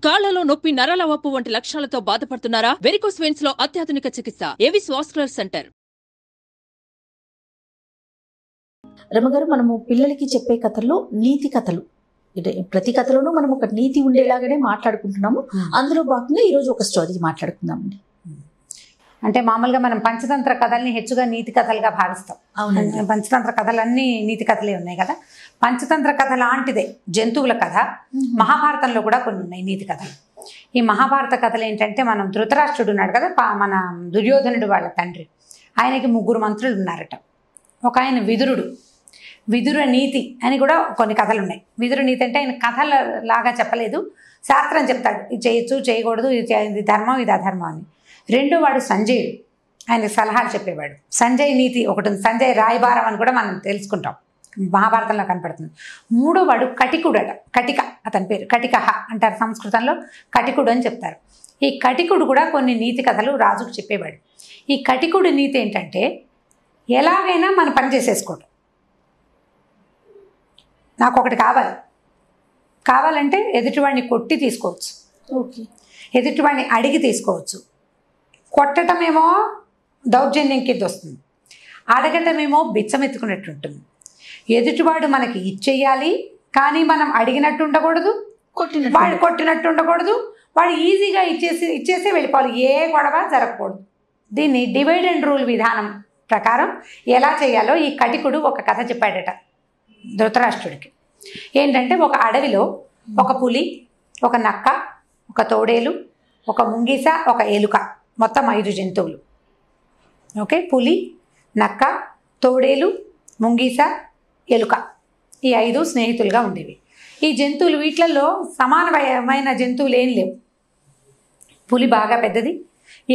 కాళ్లలో నొప్పి, నరాల వాపు వంటి లక్షణాలతో బాధపడుతున్నారా? వెరికోస్ వెయిన్స్ లో అత్యాధునిక చికిత్స ఏవిస్ వాస్కులర్ సెంటర్. రమగారు, మనము పిల్లలకి చెప్పే కథల్లో నీతి కథలు, ప్రతి కథలోనూ మనం ఒక నీతి ఉండేలాగానే మాట్లాడుకుంటున్నాము. అందులో భాగంగా ఈరోజు ఒక స్టోరీ మాట్లాడుకుందామండి. అంటే మామూలుగా మనం పంచతంత్ర కథల్ని హెచ్చుగా నీతి కథలుగా భావిస్తాం. అవునండి, పంచతంత్ర కథలన్నీ నీతి కథలే ఉన్నాయి కదా. పంచతంత్ర కథ లాంటిదే జంతువుల కథ మహాభారతంలో కూడా కొన్ని ఉన్నాయి నీతి కథలు. ఈ మహాభారత కథలు ఏంటంటే, మనం ధృతరాష్ట్రుడు ఉన్నాడు కదా, మన దుర్యోధనుడు వాళ్ళ తండ్రి, ఆయనకి 3 మంత్రులు ఉన్నారట. ఒక ఆయన విదురుడు, విదుర నీతి అని కూడా కొన్ని కథలు ఉన్నాయి. విదుర నీతి అంటే ఆయన కథల లాగా చెప్పలేదు, శాస్త్రం చెప్తాడు, ఇది చేయొచ్చు చేయకూడదు, ఇది ధర్మం ఇది అధర్మం అని. రెండో వాడు సంజయుడు, ఆయన సలహాలు చెప్పేవాడు. సంజయ్ నీతి ఒకటి ఉంది, సంజయ్ రాయబారం అని కూడా మనం తెలుసుకుంటాం, మహాభారతంలో కనపడుతుంది. మూడో వాడు కటికుడట, కటిక అతని పేరు, కటికహ అంటారు సంస్కృతంలో, కటికుడు అని చెప్తారు. ఈ కటికుడు కూడా కొన్ని నీతి కథలు రాజుకు చెప్పేవాడు. ఈ కటికుడు నీతి ఏంటంటే, ఎలాగైనా మన పని చేసేసుకోవడం, నాకు ఒకటి కావాలంటే ఎదుటివాడిని కొట్టి తీసుకోవచ్చు, ఓకే, ఎదుటివాడిని అడిగి తీసుకోవచ్చు. కొట్టటమేమో దౌర్జన్యం కింద వస్తుంది, అడగటమేమో బిచ్చమెత్తుకున్నట్టు ఉంటుంది. ఎదుటివాడు మనకి ఇచ్చేయాలి, కానీ మనం అడిగినట్టు ఉండకూడదు, వాడు కొట్టినట్టు ఉండకూడదు, వాడు ఈజీగా ఇచ్చేసి వెళ్ళిపోవాలి, ఏ గొడవ జరగకూడదు. దీన్ని డివైడ్ అండ్ రూల్ విధానం ప్రకారం ఎలా చేయాలో ఈ కటికుడు ఒక కథ చెప్పాడట ధృతరాష్ట్రుడికి. ఏంటంటే, ఒక అడవిలో ఒక పులి, ఒక నక్క, ఒక తోడేలు, ఒక ముంగీస, ఒక ఎలుక, మొత్తం 5 జంతువులు. ఓకే, పులి, నక్క, తోడేలు, ముంగీస, ఎలుక, ఈ 5 స్నేహితులుగా ఉండేవి. ఈ జంతువులు, వీటిలలో సమానమైన జంతువులు ఏం లేవు. పులి బాగా పెద్దది,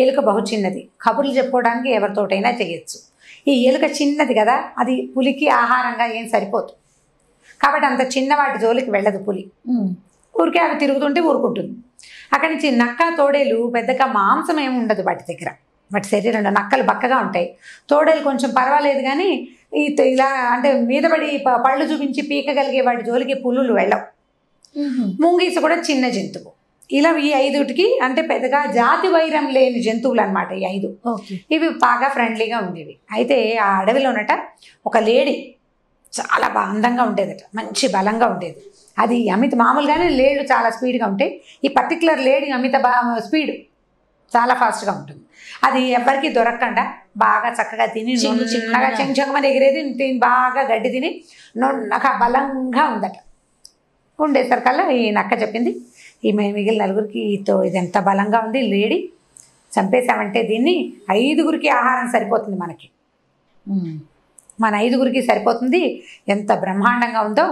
ఎలుక బహు చిన్నది, కబుర్లు చెప్పుకోవడానికి ఎవరితోటైనా చేయొచ్చు. ఈ ఎలుక చిన్నది కదా, అది పులికి ఆహారంగా ఏం సరిపోదు, కాబట్టి అంత చిన్నవాటి జోలికి వెళ్ళదు పులి, ఊరికే అవి తిరుగుతుంటే ఊరుకుంటుంది. అక్కడి నుంచి నక్క, తోడేలు పెద్దగా మాంసం ఏమి ఉండదు వాటి దగ్గర, వాటి శరీరంలో. నక్కలు బక్కగా ఉంటాయి, తోడేలు కొంచెం పర్వాలేదు, కానీ ఇలా అంటే మీదపడి పళ్ళు చూపించి పీకగలిగే వాటి జోలికి పులులు వెళ్ళవు. ముంగీస కూడా చిన్న జంతువు. ఇలా ఈ 5టికి అంటే పెద్దగా జాతి వైరం లేని జంతువులు అనమాట ఈ 5. ఇవి బాగా ఫ్రెండ్లీగా ఉండేవి. అయితే ఆ అడవిలోనట ఒక లేడీ చాలా అందంగా ఉండేదట, మంచి బలంగా ఉండేది. అది మామూలుగానే లేడీలు చాలా స్పీడ్గా ఉంటాయి, ఈ పర్టికులర్ లేడీ స్పీడ్, చాలా ఫాస్ట్గా ఉంటుంది. అది ఎవరికి దొరకకుండా బాగా చక్కగా తిని చిన్నగా చెంచకమని ఎగిరేది, బాగా గడ్డి తిని నొన్నగా బలంగా ఉందట. ఉండేసరికల్లా ఈ నక్క చెప్పింది, ఈ మిగిలిన 4గురికి ఇది ఎంత బలంగా ఉంది లేడీ, చంపేశామంటే దీన్ని 5గురికి ఆహారం సరిపోతుంది, మన 5గురికి సరిపోతుంది, ఎంత బ్రహ్మాండంగా ఉందో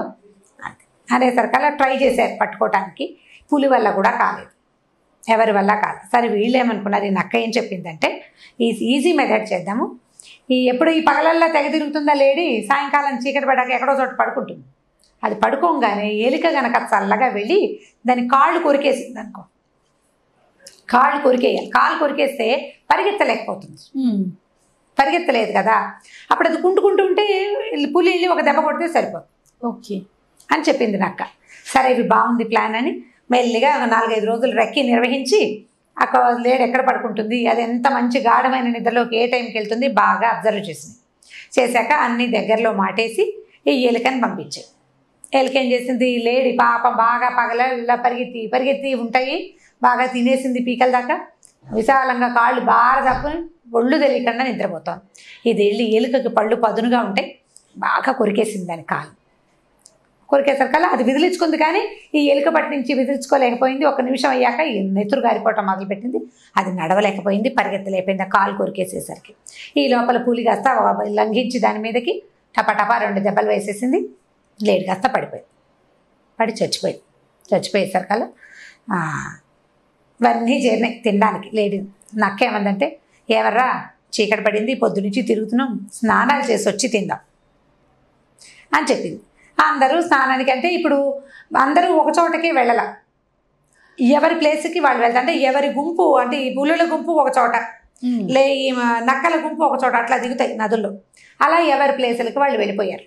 అనేసరికల్లా ట్రై చేశారు పట్టుకోవటానికి. పులి వల్ల కూడా కాలేదు, ఎవరి వల్ల కాదు. సరే, వీళ్ళు ఏమనుకున్నారు, ఈ నక్క ఏం చెప్పిందంటే, ఈ ఈజీ మెథడ్ చేద్దాము, ఎప్పుడు ఈ పగలల్లా తెగ తిరుగుతుందా లేడీ, సాయంకాలం చీకటి పడ్డాక ఎక్కడో చోట పడుకుంటుంది. అది పడుకోగానే ఎలిక గనక చల్లగా వెళ్ళి దాని కాళ్ళు కొరికేసింది అనుకో, కాళ్ళు కొరికేయాలి, కాళ్ళు కొరికేస్తే పరిగెత్తలేకపోతుంది, పరిగెత్తలేదు కదా, అప్పుడు అది కుంటుకుంటూ ఉంటే పులి వెళ్ళి ఒక దెబ్బ కొడితే సరిపోతుంది. ఓకే అని చెప్పింది నక్క. సరే, ఇవి బాగుంది ప్లాన్ అని మెల్లిగా 4-5 రోజులు రెక్కి నిర్వహించి అక్కడ లేడు ఎక్కడ పడుకుంటుంది, అది ఎంత మంచి గాఢమైన నిద్రలోకి ఏ టైంకి వెళ్తుంది బాగా అబ్జర్వ్ చేశాక అన్ని దగ్గరలో మాటేసి ఈ ఎలుకని పంపించాయి. ఎలుక ఏం చేసింది, లేడీ పాపం బాగా పగలల్లా పరిగెత్తి ఉంటాయి, బాగా తినేసింది పీకల దాకా, విశాలంగా కాళ్ళు బాగా తప్పుని ఒళ్ళు తెలియకుండా నిద్రపోతాం. ఇది వెళ్ళి ఎలుకకి పళ్ళు పదునుగా ఉంటాయి, బాగా కొరికేసింది దాని కాలు. కొరికేసరికల్లా అది విదిలించుకుంది, కానీ ఈ ఎలుక పట్టి నుంచి విదిలించుకోలేకపోయింది. 1 నిమిషం అయ్యాక ఈ నెత్తురు గారిపోవటం మొదలుపెట్టింది, అది నడవలేకపోయింది, పరిగెత్తలేకపోయింది ఆ కాలు కొరికేసేసరికి. ఈ లోపల పులి కాస్త లంఘించి దాని మీదకి టపటపా 2 దెబ్బలు వేసేసింది. లేడి కాస్త పడి చచ్చిపోయేసరికల్లా ఇవన్నీ చేరినాయి తినడానికి. లేడీ నక్క ఏమందంటే, ఎవర్రా చీకటి పడింది, పొద్దునుంచి తిరుగుతున్నాం, స్నానాలు చేసి వచ్చి తిందాం అని చెప్పింది. అందరూ స్నానానికి అంటే ఇప్పుడు అందరూ ఒక చోటకే వెళ్ళాల, ఎవరి ప్లేస్కి వాళ్ళు వెళ్తారు. అంటే ఎవరి గుంపు, అంటే ఈ పులుల గుంపు ఒక చోట, ఈ నక్కల గుంపు ఒక చోట అట్లా దిగుతాయి నదుల్లో. అలా ఎవరి ప్లేసులకి వాళ్ళు వెళ్ళిపోయారు.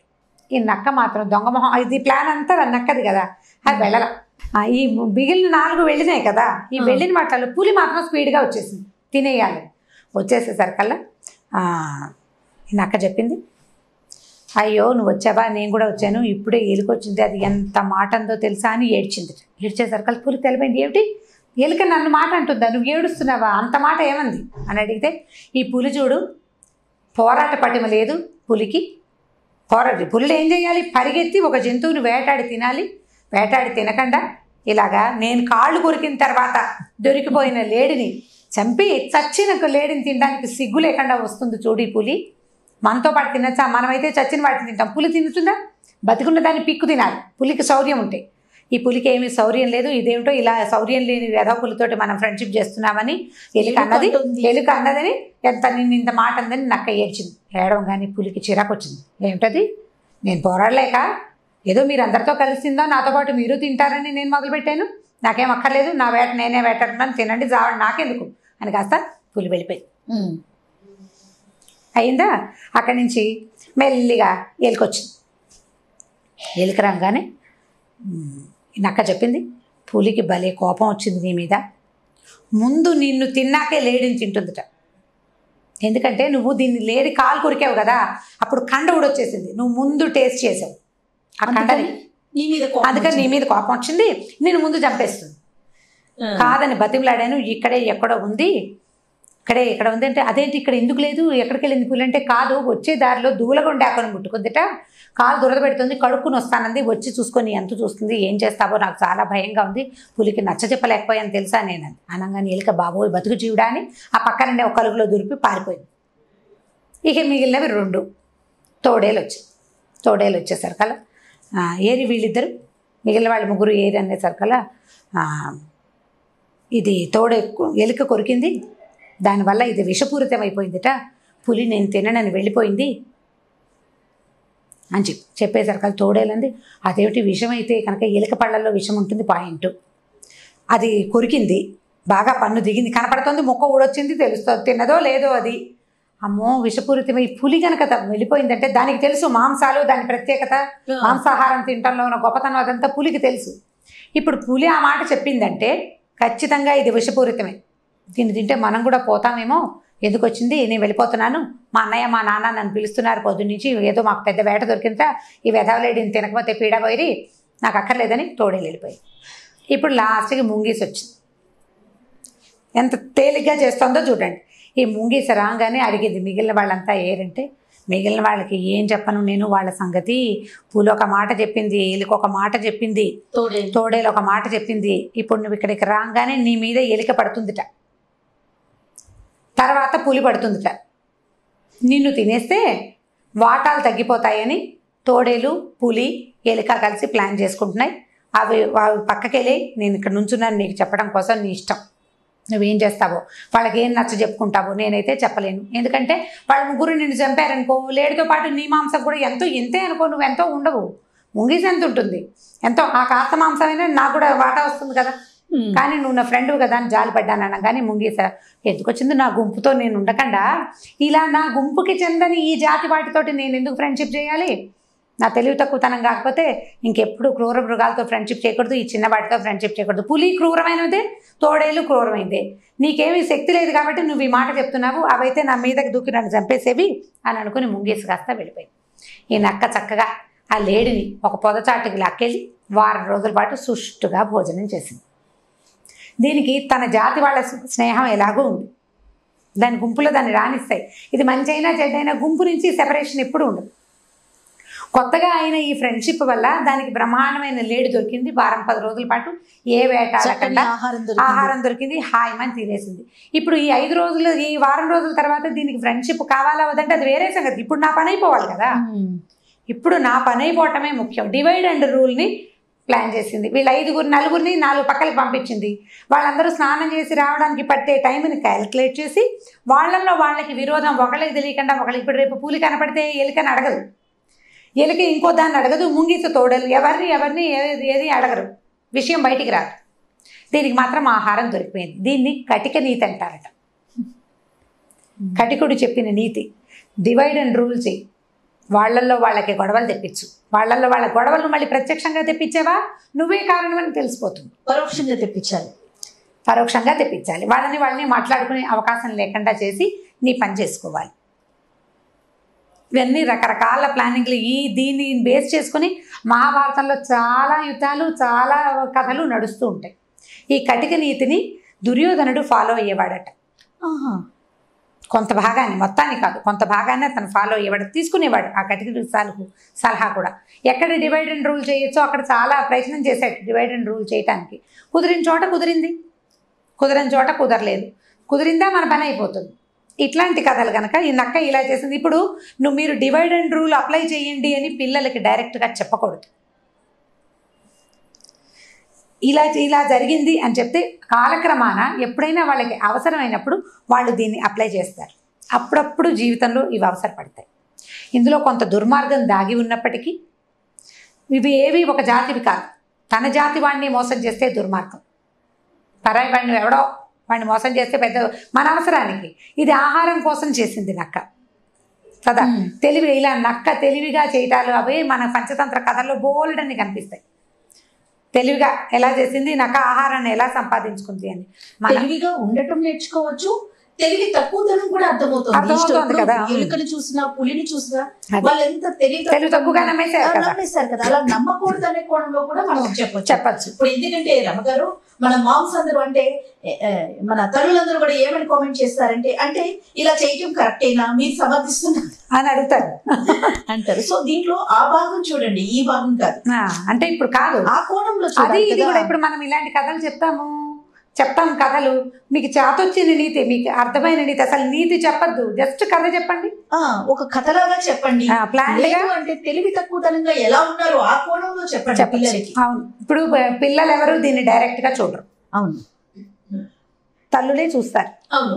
ఈ నక్క మాత్రం దొంగ మొహం, ఇది ప్లాన్ అంతా నక్కది కదా, అది వెళ్ళాల. ఈ మిగిలిన 4 వెళ్ళినాయి కదా, ఈ వెళ్ళిన వాటిలో పులి మాత్రం స్పీడ్గా వచ్చేసింది తినేయాలి. వచ్చేసేసరికల్లా నక్క చెప్పింది, అయ్యో నువ్వు వచ్చావా, నేను కూడా వచ్చాను, ఇప్పుడే ఎలుకొచ్చింది, అది ఎంత మాట అందో తెలుసా అని ఏడ్చింది. ఏడ్చేసరికల్లా పులి తెలిపోయింది, ఏమిటి ఎలుక నన్ను మాట అంటుందా, నువ్వు ఏడుస్తున్నావా, అంత మాట ఏమంది అని అడిగితే, ఈ పులి చూడు పోరాట పటిమ లేదు పులికి, పులులు ఏం చేయాలి, పరిగెత్తి ఒక జంతువుని వేటాడి తినాలి, వేటాడి తినకుండా ఇలాగా నేను కాళ్ళు కొరికిన తర్వాత దొరికిపోయిన లేడిని చంపి చచ్చిన లేడిని తినడానికి సిగ్గు లేకుండా వస్తుంది చూడు ఈ పులి. మనతో పాటు తినచ్చా, మనమైతే చచ్చిన వాటిని తింటాం, పులి తింటుందా, బతికున్న దాన్ని పిక్కు తినాలి, పులికి శౌర్యం ఉంటాయి. ఈ పులికి ఏమీ శౌర్యం లేదు, ఇదేమిటో ఇలా శౌర్యం లేని వెధవ పులితోటి మనం ఫ్రెండ్షిప్ చేస్తున్నామని ఎలుక అన్నదని నిన్ను ఇంత మాట అందని నక్క ఏడ్చింది. ఏడవం కానీ పులికి చిరాకు వచ్చింది. ఏమిటది, నేను పోరాడలేక ఏదో మీరు అందరితో కలిసిందో నాతో పాటు మీరు తింటారని నేను మొదలుపెట్టాను, నాకేం అక్కర్లేదు, నా వేట నేనే వేటాడుతున్నాను, తినండి జావడం నాకెందుకు అని కాస్త పులి వెళ్ళిపోయి అయిందా. అక్కడి నుంచి మెల్లిగా ఎలుకొచ్చింది. ఎలుక రాగానే నక్క చెప్పింది, పులికి భలే కోపం వచ్చింది నీ మీద, ముందు నిన్ను తిన్నాకే లేడిని తింటుందిట. ఎందుకంటే నువ్వు దీన్ని లేడి కాలు కొరికావు కదా, అప్పుడు కండ ఊడొచ్చేసింది, నువ్వు ముందు టేస్ట్ చేసావు ఆ కండని, అందుకని నీ మీద కోపం వచ్చింది, నేను ముందు చంపేస్తుంది. కాదని బతిమలాడాను, ఇక్కడే ఎక్కడో ఉంది, ఇక్కడ ఉంది అంటే, అదేంటి ఇక్కడ ఎందుకు లేదు, ఎక్కడికి వెళ్ళింది పులి అంటే, కాదు వచ్చే దారిలో దూలగొండ ఆకుని ముట్టుకుందిట, కాలు దురద పెడుతుంది, కడుక్కుని వస్తానంది, వచ్చి చూసుకొని ఎంత చూస్తుంది, ఏం చేస్తావో నాకు చాలా భయంగా ఉంది, పులికి నచ్చ చెప్పలేకపోయాను తెలుసా నేను అనగానే ఎలుక బాబోయ్ బతుకు జీవుడా అని ఆ పక్కనే ఒక కలుగులో దూరిపి పారిపోయింది. ఇక మిగిలినవి 2 తోడేలు వచ్చేసరికల్లా ఏరి వీళ్ళిద్దరు, మిగిలిన వాళ్ళు 3 ఏరి అనేసరికల్లా ఇది ఎలుక కొరికింది, దానివల్ల ఇది విషపూరితం అయిపోయిందిట, పులి నేను తిననని వెళ్ళిపోయింది అని చెప్పేసరికల్లా తోడేలంది, అదేమిటి విషం అయితే కనుక ఎలుక పళ్ళల్లో విషం ఉంటుంది పాయింట్, అది కొరికింది, బాగా పన్ను దిగింది, కనపడుతుంది, ముక్క ఊడొచ్చింది, తెలుస్తుంది, తిన్నదో లేదో అది, అమ్మో విషపూరితమై పులి కనుక వెళ్ళిపోయిందంటే దానికి తెలుసు మాంసాలు, దాని ప్రత్యేకత, మాంసాహారం తినటంలో ఉన్న గొప్పతనం అదంతా పులికి తెలుసు. ఇప్పుడు పులి ఆ మాట చెప్పిందంటే ఖచ్చితంగా ఇది విషపూరితమే, దీన్ని తింటే మనం కూడా పోతామేమో, ఎందుకు వచ్చింది, నేను వెళ్ళిపోతున్నాను, మా అన్నయ్య మా నాన్న నన్ను పిలుస్తున్నారు పొద్దున్నుంచి, ఏదో మాకు పెద్ద వేట దొరికిందా, ఈ వెధవలేడిని తినకపోతే పీడబోయి నాకు అక్కర్లేదని తోడేలు వెళ్ళిపోయి. ఇప్పుడు లాస్ట్కి ముంగీసి వచ్చింది, ఎంత తేలిగ్గా చేస్తుందో చూడండి. ఈ ముంగీస రాగానే అడిగింది మిగిలిన వాళ్ళంతా ఏరంటే, మిగిలిన వాళ్ళకి ఏం చెప్పను నేను వాళ్ళ సంగతి, పూలు ఒక మాట చెప్పింది, ఎలుక ఒక మాట చెప్పింది, తోడేలు ఒక మాట చెప్పింది, ఇప్పుడు నువ్వు ఇక్కడికి రాగానే నీ మీద ఎలుక పడుతుందిట, తర్వాత పులి పడుతుందిట, నిన్ను తినేస్తే వాటాలు తగ్గిపోతాయని తోడేలు పులి ఎలుక కలిసి ప్లాన్ చేసుకుంటున్నాయి. అవి పక్కకెళ్ళి నేను ఇక్కడ నుంచున్నాను నీకు చెప్పడం కోసం, నీ ఇష్టం, నువ్వేం చేస్తావో, వాళ్ళకి ఏం నచ్చ చెప్పుకుంటావో, నేనైతే చెప్పలేను, ఎందుకంటే వాళ్ళ 3 నిన్ను చంపారనుకో, లేడితో పాటు నీ మాంసం కూడా ఇంతే అనుకో, నువ్వు ఎంతో ఉండవు, ముంగీసి ఎంత ఉంటుంది, ఎంతో ఆ కాస్త మాంసమైనా నాకు కూడా వాటా వస్తుంది కదా, కానీ నువ్వు నా ఫ్రెండ్ కదా అని జాలి పడ్డాను అనగానే ముంగీస ఎందుకు వచ్చింది, నా గుంపుతో నేను ఉండకుండా ఇలా నా గుంపుకి చెందని ఈ జాతి వాటితోటి నేను ఎందుకు ఫ్రెండ్షిప్ చేయాలి, నా తెలివి తక్కువతనం కాకపోతే ఇంకెప్పుడు క్రూర మృగాలతో ఫ్రెండ్షిప్ చేయకూడదు, ఈ చిన్న వాటితో ఫ్రెండ్షిప్ చేయకూడదు, పులి క్రూరమైనదే, తోడేలు క్రూరమైనదే, నీకేమీ శక్తి లేదు కాబట్టి నువ్వు ఈ మాట చెప్తున్నావు, అవైతే నా మీదకి దూకి నన్ను చంపేసేవి అని అనుకుని ముంగేసి కాస్త వెళ్ళిపోయింది. ఈ నక్క చక్కగా ఆ లేడిని ఒక పొదచాటుకి లాక్కెళ్ళి వారం రోజుల పాటు సుష్టుగా భోజనం చేసింది. దీనికి తన జాతి వాళ్ళ స్నేహం ఎలాగూ ఉంది, దాని గుంపులో దాన్ని రాణిస్తాయి, ఇది మంచి అయినా చెడ్డైనా గుంపు నుంచి సెపరేషన్ ఎప్పుడు ఉండదు. కొత్తగా అయిన ఈ ఫ్రెండ్షిప్ వల్ల దానికి బ్రహ్మాండమైన లేడి దొరికింది, వారం 10 రోజుల పాటు ఏ వేటాడకుండా ఆహారం దొరికింది, హాయిమని తినేసింది. ఇప్పుడు ఈ 5 రోజులు ఈ వారం రోజుల తర్వాత దీనికి ఫ్రెండ్షిప్ కావాలా వదంటే అది వేరే సంగతి, ఇప్పుడు నా పని అయిపోవాలి కదా, ఇప్పుడు నా పని అయిపోవటమే ముఖ్యం. డివైడ్ అండ్ రూల్ని ప్లాన్ చేసింది. వీళ్ళు 4 పక్కలకి పంపించింది. వాళ్ళందరూ స్నానం చేసి రావడానికి పట్టే టైంని క్యాలిక్యులేట్ చేసి వాళ్ళకి విరోధం ఒకళ్ళకి తెలియకుండా ఒకళ్ళకి, ఇప్పుడు రేపు పూలి కనపడితే ఎలుకని అడగదు, ఎలుక ఇంకో దాన్ని అడగదు, ముంగీస తోడలు ఎవరిని ఏది అడగరు, విషయం బయటికి రాదు. దీనికి మాత్రం ఆహారం దొరికిపోయింది. దీన్ని కటిక నీతి అంటారట. కటికుడు చెప్పిన నీతి, డివైడ్ అండ్ రూల్ చెయ్యి, వాళ్ళల్లో వాళ్ళకి గొడవలు తెప్పించు. వాళ్ళల్లో వాళ్ళ గొడవలు మళ్ళీ ప్రత్యక్షంగా తెప్పించావా నువ్వే కారణం అని తెలిసిపోతుంది. పరోక్షంగా తెప్పించాలి. పరోక్షంగా తెప్పించాలి. వాళ్ళని మాట్లాడుకునే అవకాశం లేకుండా చేసి నీ పని చేసుకోవాలి. ఇవన్నీ రకరకాల ప్లానింగ్లు. దీన్ని బేస్ చేసుకుని మహాభారతంలో చాలా యుద్ధాలు, చాలా కథలు నడుస్తూ ఉంటాయి. ఈ కటిక నీతిని దుర్యోధనుడు ఫాలో అయ్యేవాడట. కొంత భాగాన్ని, మొత్తాన్ని కాదు, కొంత భాగాన్ని తను ఫాలో అయ్యేవాడు, తీసుకునేవాడు ఆ కటిక సలహా కూడా. ఎక్కడ డివైడ్ అండ్ రూల్ చేయొచ్చో అక్కడ చాలా ప్రయత్నం చేశాడు డివైడ్ అండ్ రూల్ చేయడానికి. కుదిరిన చోట కుదిరింది, కుదరని చోట కుదరలేదు. కుదిరిందా మన పని అయిపోతుంది. ఇట్లాంటి కథలు కనుక ఈ నక్క ఇలా చేసింది. ఇప్పుడు మీరు డివైడ్ అండ్ రూల్ అప్లై చేయండి అని పిల్లలకి డైరెక్ట్గా చెప్పకూడదు. ఇలా జరిగింది అని చెప్తే కాలక్రమాన ఎప్పుడైనా వాళ్ళకి అవసరమైనప్పుడు వాళ్ళు దీన్ని అప్లై చేస్తారు. అప్పుడప్పుడు జీవితంలో ఇవి అవసరపడతాయి. ఇందులో కొంత దుర్మార్గం దాగి ఉన్నప్పటికీ ఇవి ఏవి ఒక జాతివి కాదు. తన జాతి వాడిని మోసం చేస్తే దుర్మార్గం. పరాయి వాడిని ఎవడో వాడిని మోసం చేస్తే పెద్ద మన అవసరానికి. ఇది ఆహారం కోసం చేసింది నక్క కదా. తెలివి ఇలా నక్క తెలివిగా చేయటాలు అవి మన పంచతంత్ర కథల్లో బోల్డన్ని కనిపిస్తాయి. తెలివిగా ఎలా చేసింది, నక్క ఆహారాన్ని ఎలా సంపాదించుకుంది అని. తెలివిగా ఉండటం నేర్చుకోవచ్చు. తెలివి తక్కువతనం కూడా అర్థమవుతుంది కదా. ఎలుకని చూసినా, పులిని చూసినా వాళ్ళు ఎంత తెలివి తక్కువగా నమ్మేశారు కదా. అలా నమ్మకూడదు అనే కోణంలో కూడా మనం చెప్పచ్చు. ఇప్పుడు ఎందుకంటే రమగారు మన మామ్స్ అందరూ అంటే మన తల్లులందరూ కూడా ఏమని కామెంట్ చేస్తారంటే, అంటే ఇలా చేయటం కరెక్టేనా, మీరు సమర్థిస్తున్నారు అని అడుగుతారు అంటారు. సో దీంట్లో ఆ భాగం చూడండి, ఈ భాగం కాదు. అంటే ఇప్పుడు కాదు, ఆ కోణంలో ఇది కూడా. ఇప్పుడు మనం ఇలాంటి కథలు చెప్తాం కథలు. మీకు చేతొచ్చిన నీతి, మీకు అర్థమైన నీతి. అసలు నీతి చెప్పద్దు, జస్ట్ కథ చెప్పండి, ఒక కథలాగా చెప్పండి. ప్లాన్ అంటే తెలివి తక్కువతనంగా ఎలా ఉన్నారు ఆ కోణంలో చెప్పండి పిల్లలకి. అవును, ఇప్పుడు పిల్లలు ఎవరు దీన్ని డైరెక్ట్ గా చూడరు. అవును, తల్లులే చూస్తారు.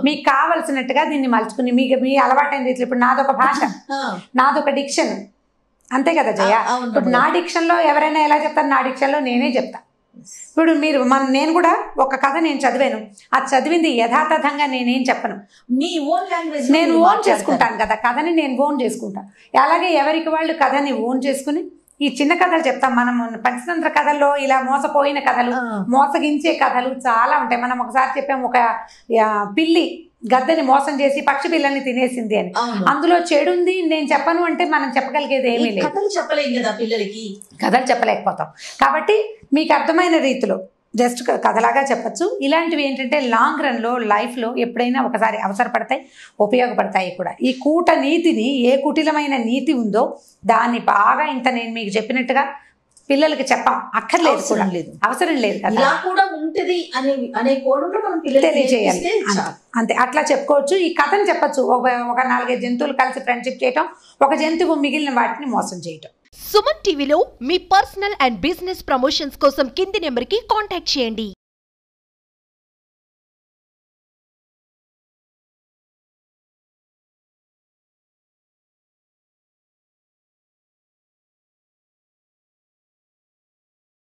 మీకు కావలసినట్టుగా దీన్ని మలుచుకుని మీ అలవాటైన రీతిలో. ఇప్పుడు నాదొక భాష, నాదొక డిక్షన్, అంతే కదా జయ. ఇప్పుడు నా డిక్షన్ లో ఎవరైనా ఎలా చెప్తారు, నా డిక్షన్ లో నేనే చెప్తా. ఇప్పుడు నేను కూడా ఒక కథ నేను చదివాను, అది చదివింది యథాతథంగా నేనేం చెప్పను, మీ ఓన్ లాంగ్వేజ్ నేను ఓన్ చేసుకుంటాను కదా. కథని నేను ఓన్ చేసుకుంటాను. అలాగే ఎవరికి వాళ్ళు కథని ఓన్ చేసుకుని ఈ చిన్న కథలు చెప్తాం. మనం పంచతంత్ర కథల్లో ఇలా మోసపోయిన కథలు, మోసగించే కథలు చాలా ఉంటాయి. మనం ఒకసారి చెప్పాము, ఒక పిల్లి గద్దని మోసం చేసి పక్షి పిల్లల్ని తినేసింది అని. అందులో చెడుంది నేను చెప్పను అంటే మనం చెప్పగలిగేది ఏమీ లేదు. కథలు చెప్పలేం కదా పిల్లలకి, కథలు చెప్పలేకపోతాం. కాబట్టి మీకు అర్థమైన రీతిలో జస్ట్ కథలాగా చెప్పచ్చు. ఇలాంటివి ఏంటంటే లాంగ్ రన్లో లైఫ్లో ఎప్పుడైనా ఒకసారి అవసరపడతాయి, ఉపయోగపడతాయి కూడా. ఈ కూట నీతిని, ఏ కుటిలమైన నీతి ఉందో దాన్ని బాగా ఇంత నేను మీకు చెప్పినట్టుగా పిల్లలకి అక్కర్లేదు కూడా, అవసరం లేదు కదా. ఇలా కూడా ఉంటది అనే కోణంలో మనం పిల్లలకి తెలియజేయాలి అంతే. అట్లా చెప్పుకోవచ్చు. ఈ కథను చెప్పచ్చు. ఒక 4-5 జంతువులు కలిసి ఫ్రెండ్షిప్ చేయటం, ఒక జంతువు మిగిలిన వాటిని మోసం చేయటం. సుమన్ టీవీలో మీ పర్సనల్ అండ్ బిజినెస్ ప్రమోషన్స్ కోసం కింది నెంబర్కి కాంటాక్ట్ చేయండి.